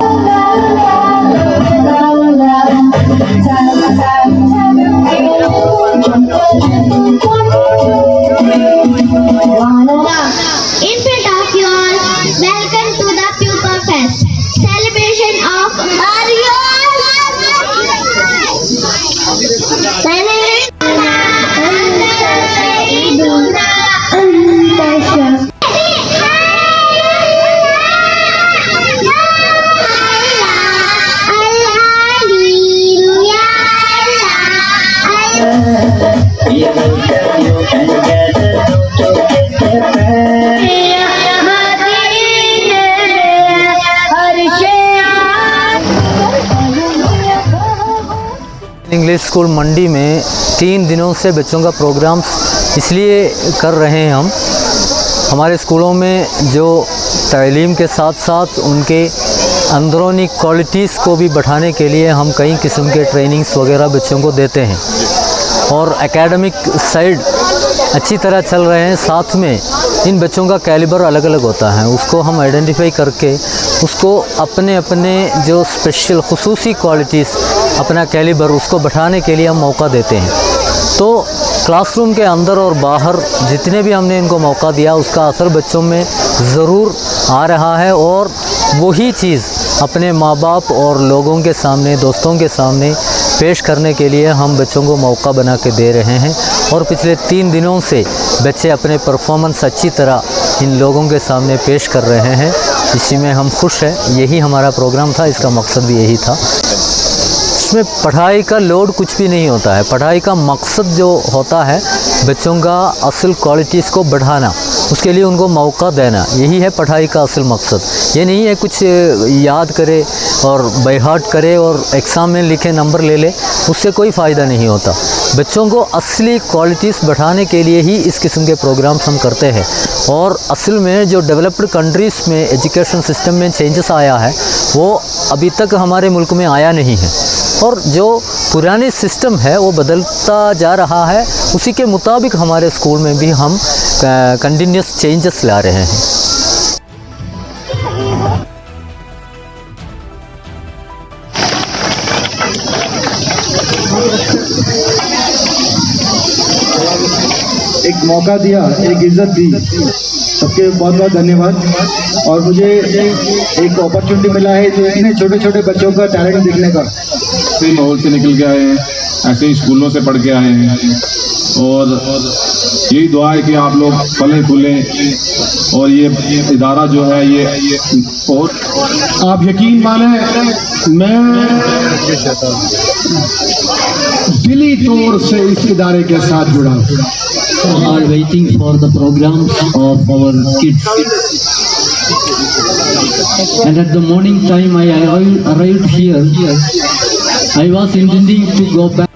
In front of you all, welcome to the Pupa Fest, celebration of English school Mandi में 3 दिनों से बच्चों का प्रोग्राम इसलिए कर रहे हैं हम। हमारे स्कूलों में जो तालीम के साथ साथ उनके अंदरूनी क्वालिटीज़ को भी बढ़ाने के लिए हम कई किस्म के ट्रेनिंग्स वगैरह बच्चों को देते हैं और एकेडमिक साइड अच्छी तरह चल रहे हैं। साथ में इन बच्चों का कैलिबर अलग अलग होता है, उसको हम आइडेंटिफाई करके उसको अपने अपने जो स्पेशल खुसूसी क्वालिटीज़ अपना कैलिबर उसको बढ़ाने के लिए हम मौका देते हैं। तो क्लासरूम के अंदर और बाहर जितने भी हमने इनको मौका दिया उसका असर बच्चों में ज़रूर आ रहा है और वही चीज़ अपने माँ बाप और लोगों के सामने, दोस्तों के सामने पेश करने के लिए हम बच्चों को मौका बना के दे रहे हैं। और पिछले 3 दिनों से बच्चे अपने परफॉर्मेंस अच्छी तरह इन लोगों के सामने पेश कर रहे हैं, इसी में हम खुश हैं। यही हमारा प्रोग्राम था, इसका मकसद भी यही था। इसमें पढ़ाई का लोड कुछ भी नहीं होता है। पढ़ाई का मकसद जो होता है बच्चों का असल क्वालिटीज़ को बढ़ाना, उसके लिए उनको मौका देना, यही है पढ़ाई का असल मकसद। ये नहीं है कुछ याद करे और बाय हार्ट करे और एग्ज़ाम में लिखे नंबर ले ले, उससे कोई फ़ायदा नहीं होता। बच्चों को असली क्वालिटीज़ बढ़ाने के लिए ही इस किस्म के प्रोग्राम्स हम करते हैं। और असल में जो डेवलप्ड कंट्रीज़ में एजुकेशन सिस्टम में चेंजेस आया है वो अभी तक हमारे मुल्क में आया नहीं है और जो पुराने सिस्टम है वो बदलता जा रहा है। उसी के मुताबिक हमारे स्कूल में भी हम कंटिन्यूस चेंजेस ला रहे हैं। एक मौका दिया, एक इज्जत दी, सबके बहुत बहुत धन्यवाद। और मुझे एक अपॉर्चुनिटी मिला है जो इतने छोटे छोटे बच्चों का टैलेंट देखने का। ऐसे माहौल से निकल के आए हैं, ऐसे ही स्कूलों से पढ़ के आए हैं और यही दुआ है कि आप लोग फलें फूलें और ये इदारा जो है ये और आप यकीन माने मैं दिली तौर से इस इदारे के साथ जुड़ा हूँ। Are waiting for the programs of our kids. And at the morning time I arrived here. I was intending to go back.